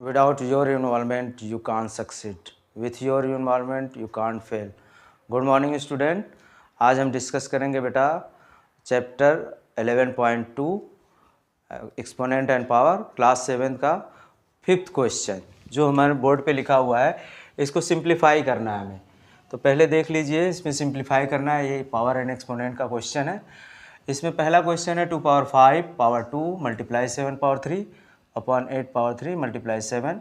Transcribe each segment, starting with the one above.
Without your involvement, you can't succeed. With your involvement, you can't fail. Good morning student. आज हम discuss करेंगे बेटा chapter 11.2 exponent and power class 7 का 5th question जो हमारे board पे लिखा हुआ है। इसको सिंप्लीफाई करना है हमें। तो पहले देख लीजिए, इसमें सिंप्लीफाई करना है। ये पावर एंड एक्सपोनेंट का क्वेश्चन है। इसमें पहला क्वेश्चन है 2 power 5 power 2 multiply 7 power 3 upon 8 power 3 multiply 7।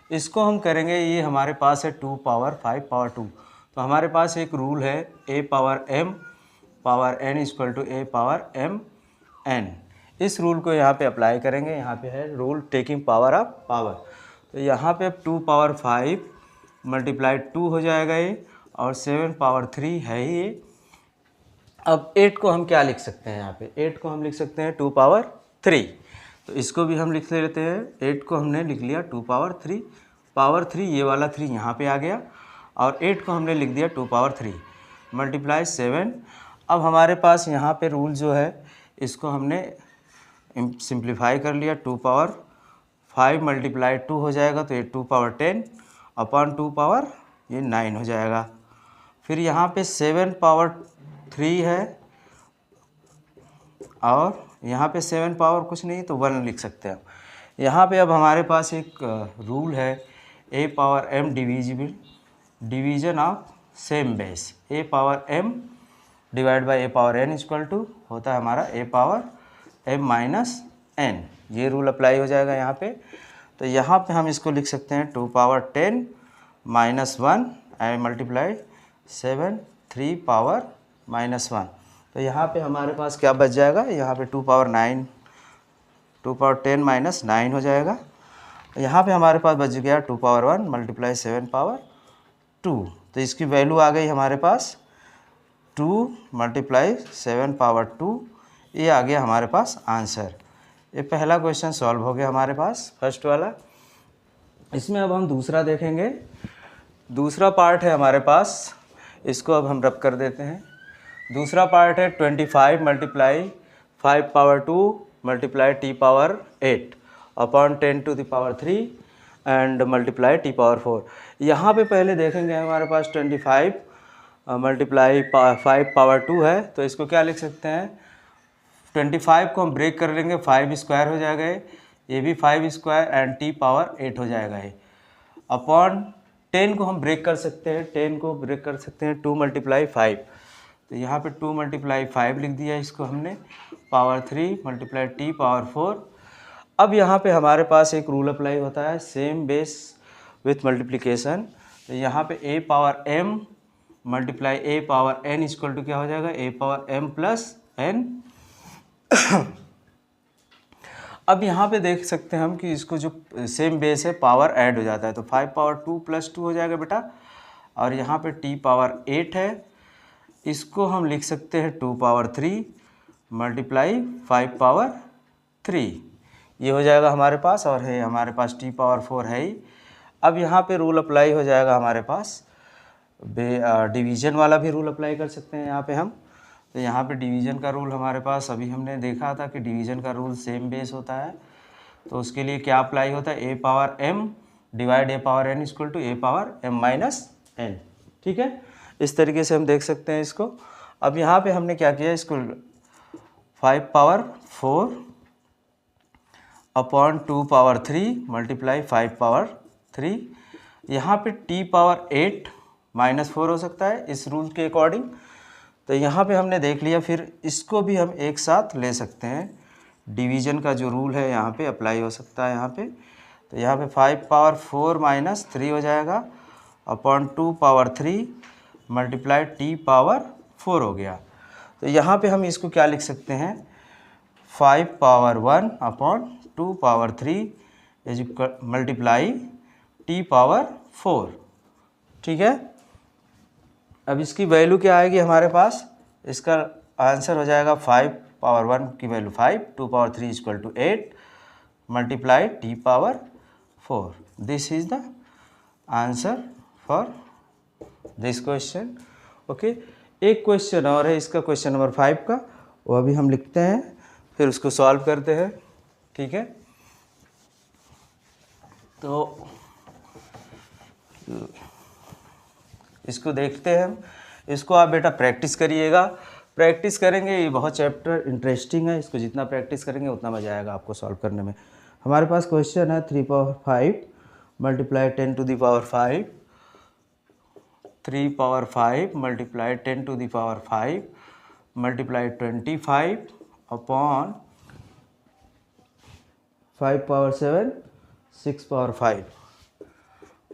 इसको हम करेंगे, ये हमारे पास है 2 पावर 5 पावर 2। तो हमारे पास एक रूल है a power m power n equal to a power m n। इस रूल को यहाँ पे अप्लाई करेंगे। यहाँ पे है rule taking power of power. तो यहाँ पे अब 2 पावर 5 मल्टीप्लाई 2 हो जाएगा ये, और 7 पावर 3 है ही ये। अब 8 को हम क्या लिख सकते हैं? यहाँ पे 8 को हम लिख सकते हैं 2 पावर 3। तो इसको भी हम लिख लेते हैं। 8 को हमने लिख लिया 2 पावर 3 पावर 3, ये वाला 3 यहाँ पे आ गया, और 8 को हमने लिख दिया 2 पावर 3 मल्टीप्लाई 7। अब हमारे पास यहाँ पे रूल जो है इसको हमने सिंप्लीफाई कर लिया। 2 पावर 5 मल्टीप्लाई 2 हो जाएगा, तो ये 2 पावर 10 अपॉन 2 पावर ये 9 हो जाएगा। फिर यहाँ पे 7 पावर 3 है, और यहाँ पे 7 पावर कुछ नहीं तो 1 लिख सकते हैं। यहाँ पे अब हमारे पास एक रूल है a power m divisible division of same base. a power m divide by a power n equal to होता है हमारा a power m minus n। ये रूल अप्लाई हो जाएगा यहाँ पे। तो यहाँ पे हम इसको लिख सकते हैं 2 power 10 minus 1 and multiply 7 3 power minus 1। तो यहाँ पे हमारे पास क्या बच जाएगा? यहाँ पे 2 पावर 10 माइनस 9 हो जाएगा। यहाँ पे हमारे पास बच गया 2 पावर 1 मल्टीप्लाई 7 पावर 2। तो इसकी वैल्यू आ गई हमारे पास 2 मल्टीप्लाई 7 पावर 2। ये आ गया हमारे पास आंसर। ये पहला क्वेश्चन सॉल्व हो गया हमारे पास, फर्स्ट वाला। इसमें अब हम दूसरा देखेंगे। दूसरा पार्ट है हमारे पास, इसको अब हम रब कर देते हैं। दूसरा पार्ट है 25 multiply 5 power 2 multiply t power 8 upon 10 to the power 3 and multiply t power 4। यहाँ पे पहले देखेंगे हमारे पास 25 मल्टीप्लाई 5 पावर 2 है, तो इसको क्या लिख सकते हैं? 25 को हम ब्रेक कर लेंगे, 5 स्क्वायर हो जाएगा ये भी 5 स्क्वायर एंड t पावर 8 हो जाएगा ये, अपॉन 10 को हम ब्रेक कर सकते हैं। 10 को ब्रेक कर सकते हैं 2 मल्टीप्लाई 5। तो यहाँ पे 2 मल्टीप्लाई 5 लिख दिया इसको हमने, पावर 3 मल्टीप्लाई t पावर 4। अब यहाँ पे हमारे पास एक रूल अप्लाई होता है सेम बेस विथ मल्टीप्लिकेशन। तो यहाँ पे a power m multiply a power n equal to क्या हो जाएगा? a power m plus n। अब यहाँ पे देख सकते हैं हम कि इसको जो सेम बेस है पावर ऐड हो जाता है, तो 5 पावर 2 प्लस 2 हो जाएगा बेटा, और यहाँ पे t पावर 8 है, इसको हम लिख सकते हैं 2 पावर 3 मल्टीप्लाई 5 पावर 3। ये हो जाएगा हमारे पास, और है हमारे पास t पावर 4 है ही। अब यहाँ पे रूल अप्लाई हो जाएगा हमारे पास, डिवीज़न वाला भी रूल अप्लाई कर सकते हैं यहाँ पे हम। तो यहाँ पे डिवीज़न का रूल हमारे पास अभी हमने देखा था कि डिवीज़न का रूल सेम बेस होता है। तो उसके लिए क्या अप्लाई होता है? a power m divide a power n equal to a power m minus n। ठीक है, इस तरीके से हम देख सकते हैं इसको। अब यहाँ पे हमने क्या किया, इसको 5 power 4 upon 2 power 3 multiply 5 power 3। यहाँ पे t पावर 8 माइनस 4 हो सकता है इस रूल के अकॉर्डिंग। तो यहाँ पे हमने देख लिया, फिर इसको भी हम एक साथ ले सकते हैं। डिवीज़न का जो रूल है यहाँ पे अप्लाई हो सकता है यहाँ पे। तो यहाँ पे 5 पावर 4 माइनस 3 हो जाएगा upon 2 power 3 multiply t power 4 हो गया। तो यहाँ पे हम इसको क्या लिख सकते हैं? 5 power 1 upon 2 power 3 is multiply t power 4। ठीक है, अब इसकी वैल्यू क्या आएगी हमारे पास? इसका आंसर हो जाएगा 5 पावर 1 की value 5, 2 power 3 equal to 8 multiply t power 4। This is the answer for this question. Okay, एक क्वेश्चन और है इसका, क्वेश्चन नंबर 5 का, वो अभी हम लिखते हैं, फिर उसको सॉल्व करते हैं। ठीक है, तो इसको देखते हैं हम। इसको आप बेटा प्रैक्टिस करिएगा, प्रैक्टिस करेंगे, ये बहुत चैप्टर इंटरेस्टिंग है, इसको जितना प्रैक्टिस करेंगे उतना मज़ा आएगा आपको सॉल्व करने में। हमारे पास क्वेश्चन है 3 power 5 multiply 10 to the power 5, 3 power 5 multiply 10 to the power 5 multiply 25 upon 5 power 7 6 power 5,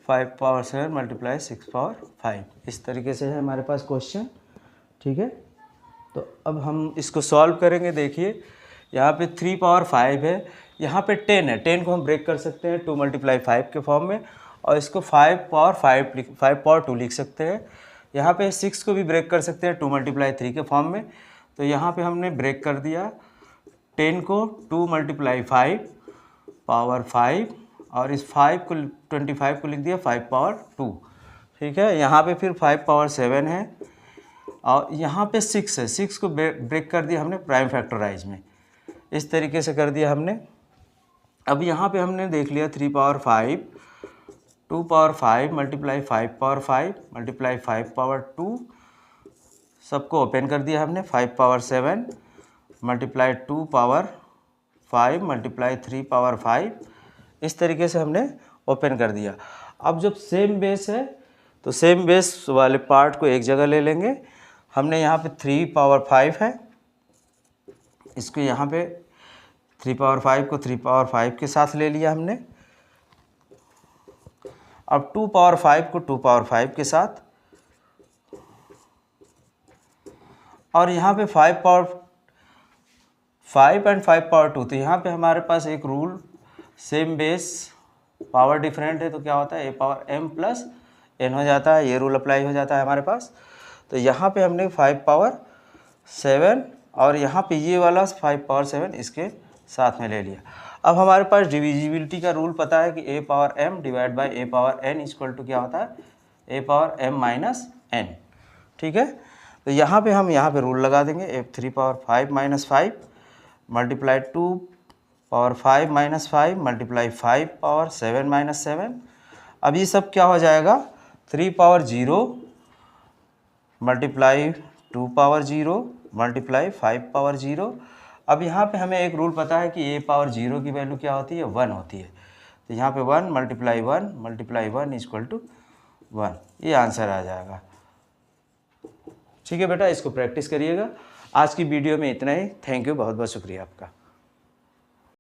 5 power 7 multiply 6 power 5, इस तरीके से है हमारे पास क्वेश्चन। ठीक है, तो अब हम इसको सॉल्व करेंगे। देखिए यहाँ पे 3 पावर 5 है, यहाँ पे 10 है, 10 को हम ब्रेक कर सकते हैं 2 मल्टीप्लाई 5 के फॉर्म में, और इसको 5 पावर 2 लिख सकते हैं। यहाँ पे 6 को भी ब्रेक कर सकते हैं 2 मल्टीप्लाई 3 के फॉर्म में। तो यहाँ पे हमने ब्रेक कर दिया 10 को 2 मल्टीप्लाई 5 पावर 5, और इस 5 को 25 को लिख दिया 5 पावर 2। ठीक है, यहाँ पे फिर 5 पावर 7 है, और यहाँ पे 6 है, 6 को ब्रेक कर दिया हमने प्राइम फैक्टराइज में, इस तरीके से कर दिया हमने। अब यहाँ पे हमने देख लिया 3 power 5, 2 power 5 multiply 5 power 5 multiply 5 power 2, सबको ओपन कर दिया हमने। 5 power 7 multiply 2 power 5 multiply 3 power 5, इस तरीके से हमने ओपन कर दिया। अब जब सेम बेस है तो सेम बेस वाले पार्ट को एक जगह ले लेंगे। हमने यहाँ पे 3 पावर 5 है, इसको यहाँ पे 3 पावर 5 को 3 पावर 5 के साथ ले लिया हमने। अब 2 पावर 5 को 2 पावर 5 के साथ, और यहाँ पे 5 पावर 5 एंड 5 पावर 2, तो यहाँ पे हमारे पास एक rule, same base power different है तो क्या होता है a power m plus n हो जाता है, ये रूल अप्लाई हो जाता है हमारे पास। तो यहाँ पे हमने 5 पावर 7 और यहाँ पे ये वाला 5 पावर 7 इसके साथ में ले लिया। अब हमारे पास डिविजिबिलिटी का रूल पता है कि a power m divide by a power n equal to क्या होता है a power m minus n। ठीक है, तो यहाँ पे हम यहाँ पे रूल लगा देंगे, 3 power 5 minus 5 multiply 2 power 5 minus 5 multiply 5 power 7 minus 7। अब ये सब क्या हो जाएगा, 3 power 0 multiply 2 power 0 multiply 5 power 0। अब यहाँ पे हमें एक रूल पता है कि a पावर 0 की वैल्यू क्या होती है, 1 होती है। तो यहाँ पे 1 मल्टीप्लाई 1 इक्वल टू 1, ये आंसर आ जाएगा। ठीक है बेटा, इसको प्रैक्टिस करिएगा। आज की वीडियो में इतना ही। थैंक यू, बहुत बहुत शुक्रिया आपका।